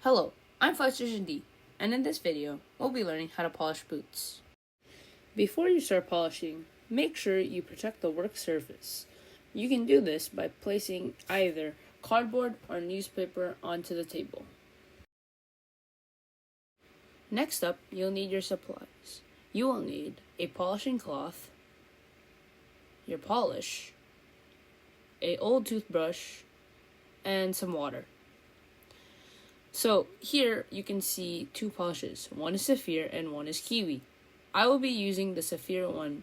Hello, I'm Flight D, and in this video, we'll be learning how to polish boots. Before you start polishing, make sure you protect the work surface. You can do this by placing either cardboard or newspaper onto the table. Next up, you'll need your supplies. You will need a polishing cloth, your polish, an old toothbrush, and some water. So here you can see two polishes. One is Sapphire and one is Kiwi. I will be using the Sapphire one.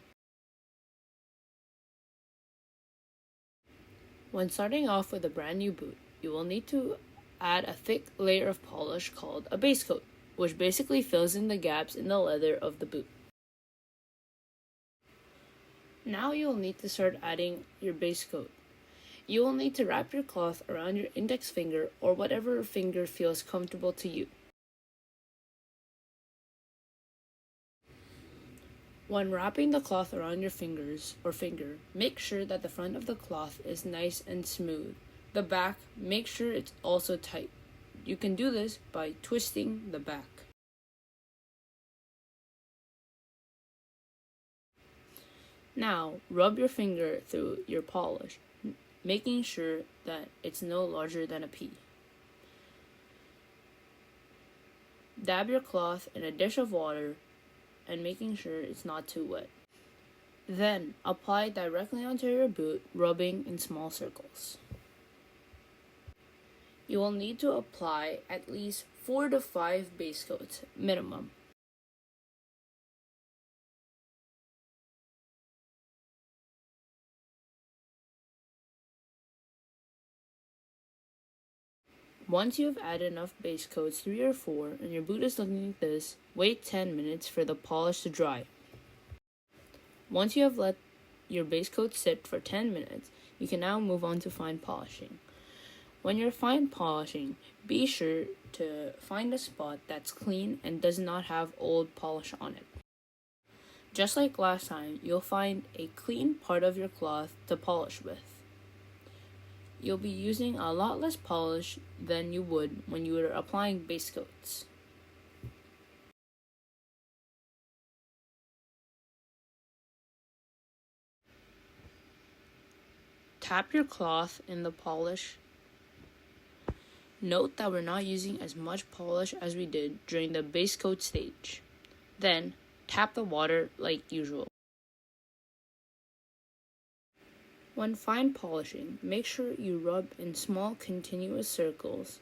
When starting off with a brand new boot, you will need to add a thick layer of polish called a base coat, which basically fills in the gaps in the leather of the boot. Now you will need to start adding your base coat. You will need to wrap your cloth around your index finger or whatever finger feels comfortable to you. When wrapping the cloth around your fingers or finger, make sure that the front of the cloth is nice and smooth. The back, make sure it's also tight. You can do this by twisting the back. Now, rub your finger through your polish, making sure that it's no larger than a pea. Dab your cloth in a dish of water and making sure it's not too wet. Then, apply directly onto your boot, rubbing in small circles. You will need to apply at least 4 to 5 base coats minimum. Once you have added enough base coats, 3 or 4, and your boot is looking like this, wait 10 minutes for the polish to dry. Once you have let your base coat sit for 10 minutes, you can now move on to fine polishing. When you're fine polishing, be sure to find a spot that's clean and does not have old polish on it. Just like last time, you'll find a clean part of your cloth to polish with. You'll be using a lot less polish than you would when you were applying base coats. Tap your cloth in the polish. Note that we're not using as much polish as we did during the base coat stage. Then, tap the water like usual. When fine polishing, make sure you rub in small continuous circles,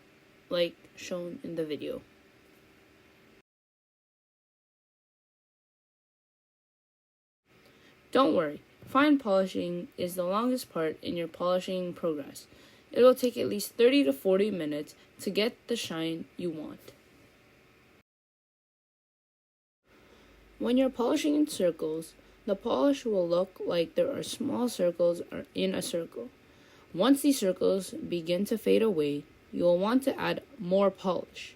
like shown in the video. Don't worry, fine polishing is the longest part in your polishing progress. It will take at least 30 to 40 minutes to get the shine you want. When you're polishing in circles, the polish will look like there are small circles in a circle. Once these circles begin to fade away, you will want to add more polish.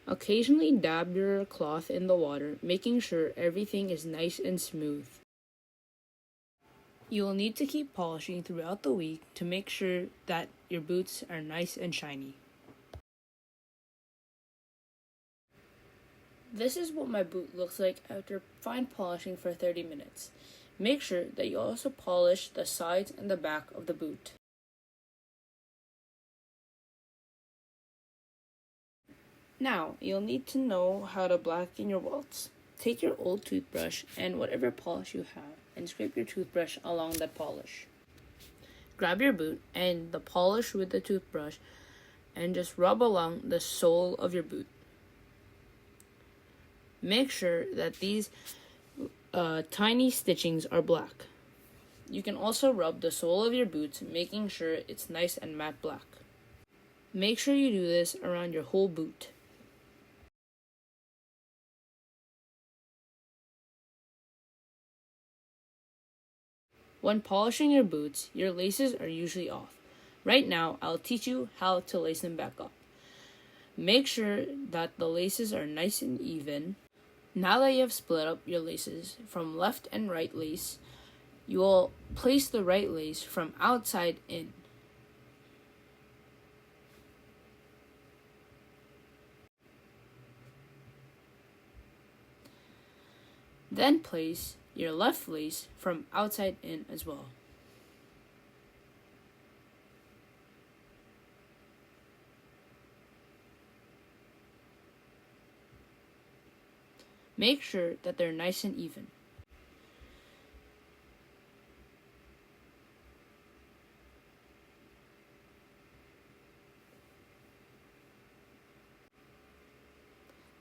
Occasionally dab your cloth in the water, making sure everything is nice and smooth. You will need to keep polishing throughout the week to make sure that your boots are nice and shiny. This is what my boot looks like after fine polishing for 30 minutes. Make sure that you also polish the sides and the back of the boot. Now, you'll need to know how to blacken your welts. Take your old toothbrush and whatever polish you have and scrape your toothbrush along that polish. Grab your boot and the polish with the toothbrush and just rub along the sole of your boot. Make sure that these tiny stitchings are black. You can also rub the sole of your boots, making sure it's nice and matte black. Make sure you do this around your whole boot. When polishing your boots, your laces are usually off. Right now, I'll teach you how to lace them back up. Make sure that the laces are nice and even. Now that you have split up your laces from left and right lace, You will place the right lace from outside in. Then place your left lace from outside in as well. Make sure that they're nice and even.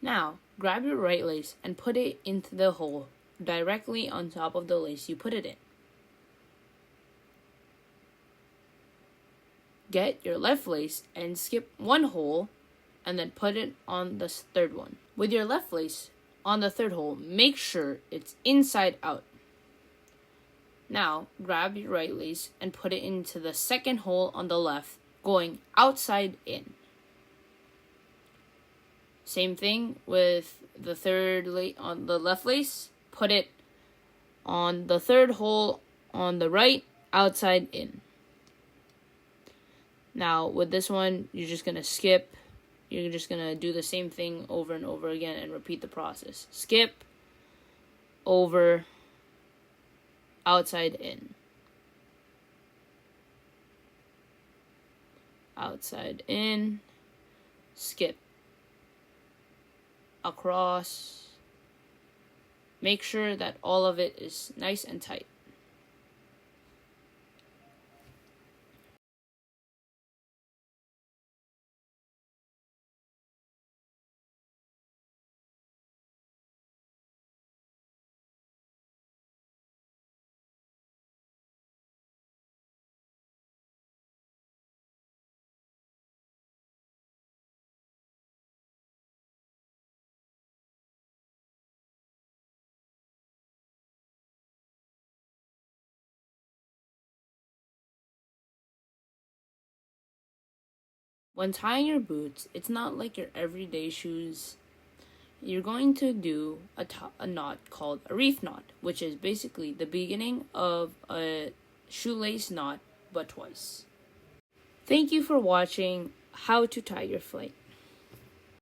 Now, grab your right lace and put it into the hole directly on top of the lace you put it in. Get your left lace and skip one hole and then put it on the third one. With your left lace on the third hole, make sure it's inside out. Now, grab your right lace and put it into the second hole on the left, going outside in. Same thing with the third on the left lace. Put it on the third hole on the right, outside in. Now, with this one, you're just going to skip. You're just going to do the same thing over and over again and repeat the process. Skip, over, outside in. Outside in, skip. Across. Make sure that all of it is nice and tight. When tying your boots, it's not like your everyday shoes. You're going to do a knot called a reef knot, which is basically the beginning of a shoelace knot, but twice. Thank you for watching How to Tie Your Flight.